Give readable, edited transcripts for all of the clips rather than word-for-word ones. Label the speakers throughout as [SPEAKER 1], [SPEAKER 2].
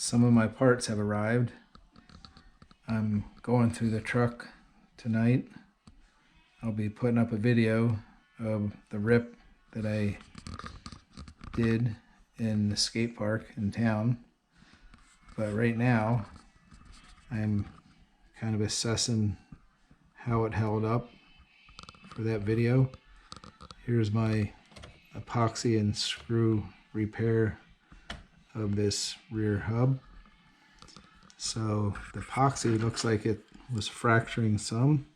[SPEAKER 1] Some of my parts have arrived. I'm going through the truck tonight. I'll be putting up a video of the rip that I did in the skate park in town. But right now, I'm kind of assessing how it held up for that video. Here's my epoxy and screw repair of this rear hub. So the epoxy looks like it was fracturing some.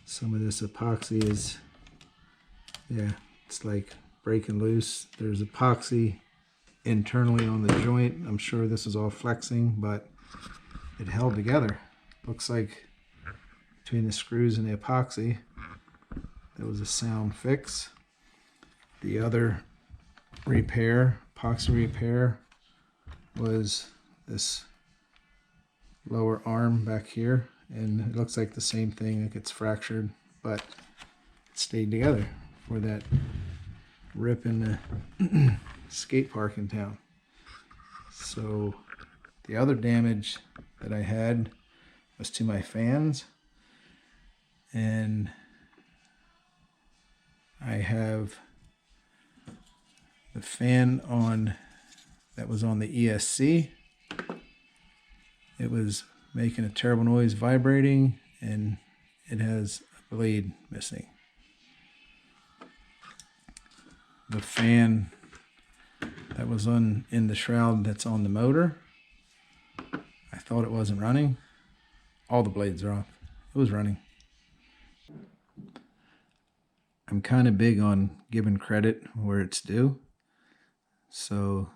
[SPEAKER 1] Some of this epoxy is, yeah, it's like breaking loose. There's epoxy internally on the joint. I'm sure this is all flexing, but it held together. Looks like between the screws and the epoxy, that was a sound fix. The other repair, epoxy repair, was this lower arm back here, and it looks like the same thing. It gets fractured, but it stayed together for that rip in the skate park in town. So the other damage that I had was to my fans, and I have the fan on that was on the ESC. It was making a terrible noise, vibrating, and it has a blade missing. The fan that was in the shroud that's on the motor, I thought it wasn't running. All the blades are off. It was running. I'm kind of big on giving credit where it's due. So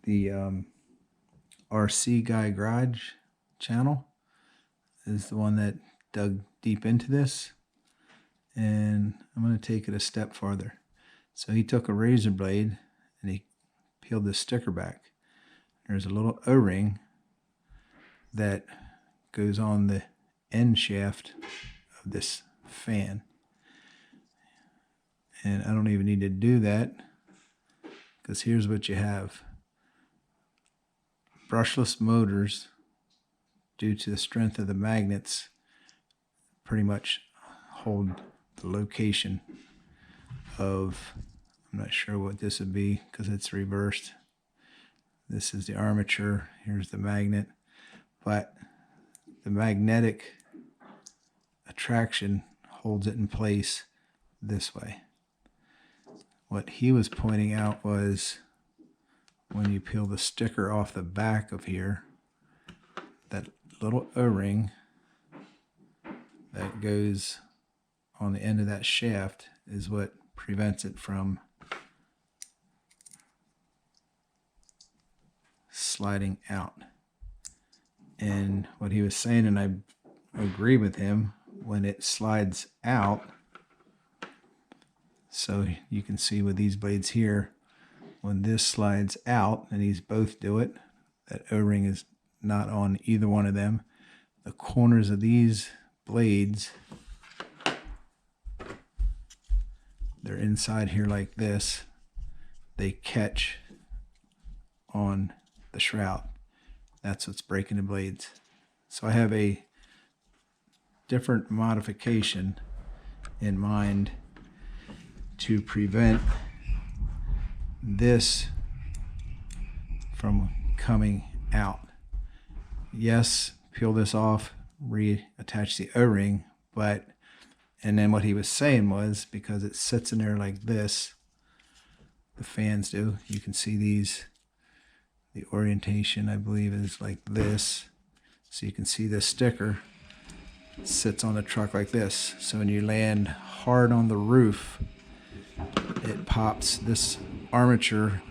[SPEAKER 1] the RC Guy Garage channel is the one that dug deep into this, and I'm going to take it a step farther. So he took a razor blade and he peeled the sticker back. There's a little O-ring that goes on the end shaft of this fan, and I don't even need to do that, because here's what you have. Brushless motors, due to the strength of the magnets, pretty much hold the location of, I'm not sure what this would be because it's reversed. This is the armature, here's the magnet, but the magnetic attraction holds it in place this way. What he was pointing out was, when you peel the sticker off the back of here, that little O-ring that goes on the end of that shaft is what prevents it from sliding out. And what he was saying, and I agree with him, when it slides out, so you can see with these blades here, when this slides out, and these both do it, that O-ring is not on either one of them. The corners of these blades, they're inside here like this. They catch on the shroud. That's what's breaking the blades. So I have a different modification in mind to prevent this from coming out. Yes, peel this off, reattach the O-ring, but, and then what he was saying was, because it sits in there like this, the fans do, you can see these, the orientation I believe is like this, so you can see this sticker sits on the truck like this. So when you land hard on the roof, it pops this armature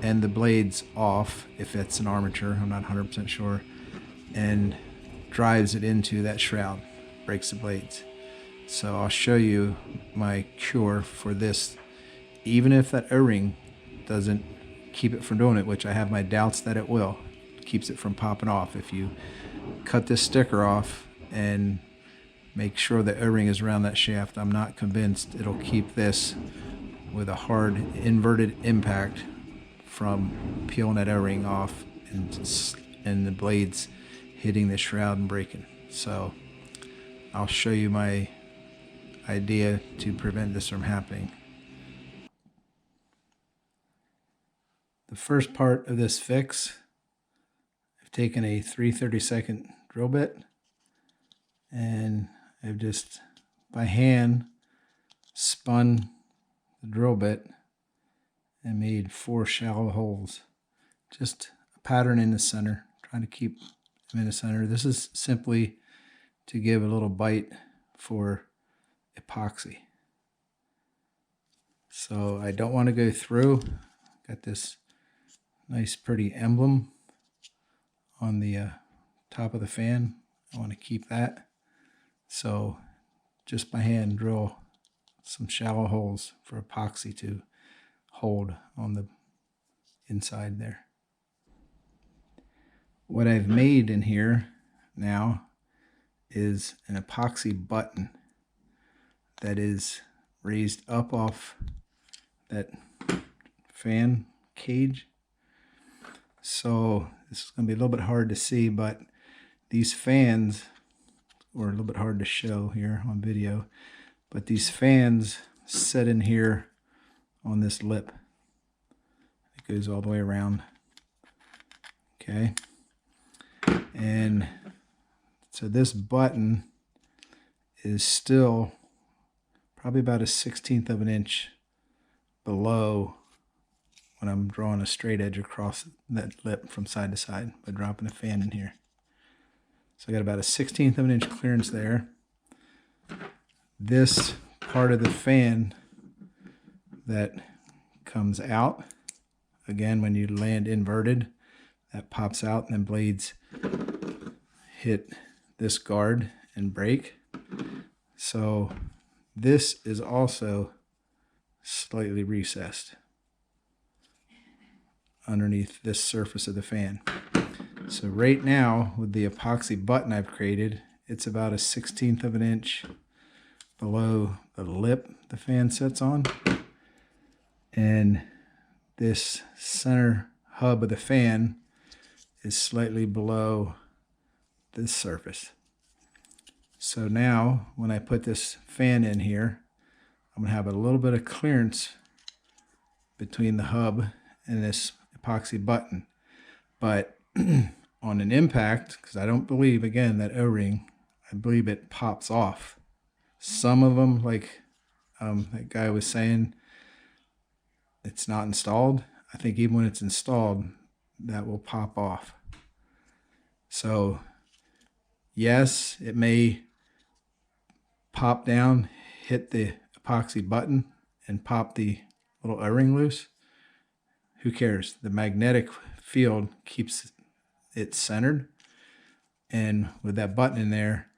[SPEAKER 1] and the blades off, if it's an armature, I'm not 100% sure, and drives it into that shroud, breaks the blades. So I'll show you my cure for this. Even if that O-ring doesn't keep it from doing it, which I have my doubts that it will, keeps it from popping off. If you cut this sticker off and make sure the O-ring is around that shaft, I'm not convinced it'll keep this with a hard inverted impact from peeling that O-ring off and the blades hitting the shroud and breaking. So I'll show you my idea to prevent this from happening. The first part of this fix, I've taken a 3/32 drill bit and I've just by hand spun the drill bit and made 4 shallow holes. Just a pattern in the center, trying to keep them in the center. This is simply to give a little bite for epoxy. So I don't want to go through. Got this nice pretty emblem on the top of the fan. I want to keep that. So just by hand drill some shallow holes for epoxy to hold on the inside there. What I've made in here now is an epoxy button that is raised up off that fan cage. So this is going to be a little bit hard to see, but these fans, or a little bit hard to show here on video, but these fans sit in here on this lip. It goes all the way around. Okay. And so this button is still probably about a 1/16 of an inch below when I'm drawing a straight edge across that lip from side to side by dropping a fan in here. So I got about a 1/16 of an inch clearance there. This part of the fan that comes out, again, when you land inverted, that pops out and then blades hit this guard and break. So this is also slightly recessed underneath this surface of the fan. So right now, with the epoxy button I've created, it's about a 1/16 of an inch below the lip the fan sits on. And this center hub of the fan is slightly below this surface. So now, when I put this fan in here, I'm going to have a little bit of clearance between the hub and this epoxy button. But on an impact, because I don't believe, again, that O-ring, I believe it pops off. Some of them, like that guy was saying, it's not installed. I think even when it's installed, that will pop off. So yes, it may pop down, hit the epoxy button, and pop the little O-ring loose. Who cares? The magnetic field keeps it centered. And with that button in there,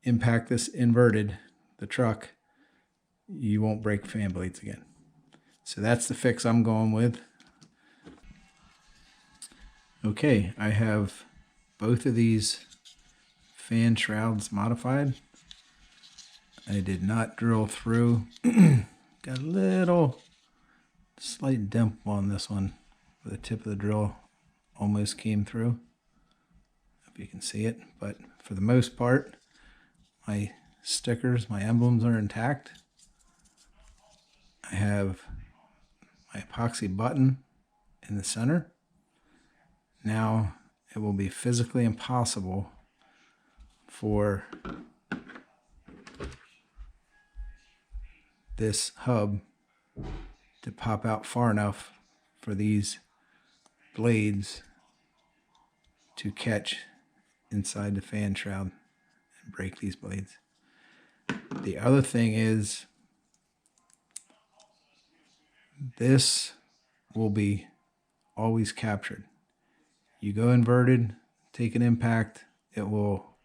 [SPEAKER 1] impact this inverted, the truck, you won't break fan blades again. So that's the fix I'm going with. Okay, I have both of these fan shrouds modified. I did not drill through. Got a little slight dimple on this one where the tip of the drill almost came through. Hope you can see it, but for the most part, my stickers, my emblems are intact. I have my epoxy button in the center. Now it will be physically impossible for this hub to pop out far enough for these blades to catch inside the fan shroud and break these blades. The other thing is, this will be always captured. You go inverted, take an impact, it will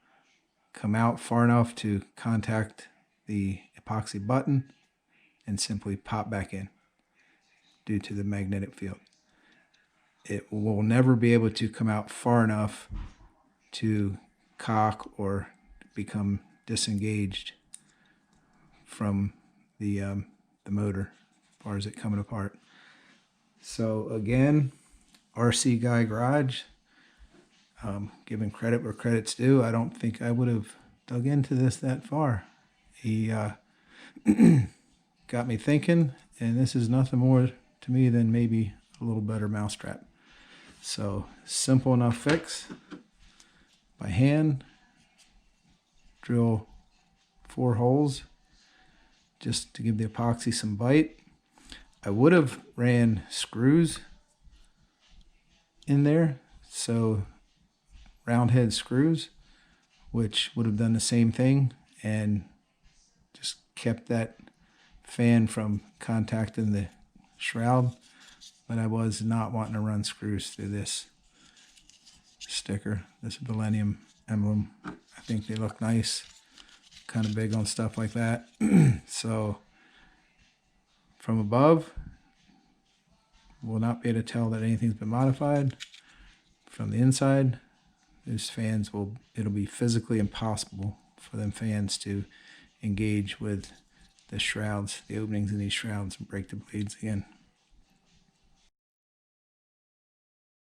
[SPEAKER 1] come out far enough to contact the epoxy button and simply pop back in due to the magnetic field. It will never be able to come out far enough to cock or become disengaged from the motor as far as it coming apart. So again, RC Guy Garage, giving credit where credit's due. I don't think I would have dug into this that far. He got me thinking, and this is nothing more to me than maybe a little better mousetrap. So simple enough fix. By hand, drill 4 holes just to give the epoxy some bite. I would have ran screws in there, so round head screws, which would have done the same thing and just kept that fan from contacting the shroud. But I was not wanting to run screws through this sticker, this Millennium emblem. I think they look nice, kind of big on stuff like that. So from above, we'll not be able to tell that anything's been modified. From the inside, those fans it'll be physically impossible for them fans to engage with the shrouds, the openings in these shrouds, and break the blades again.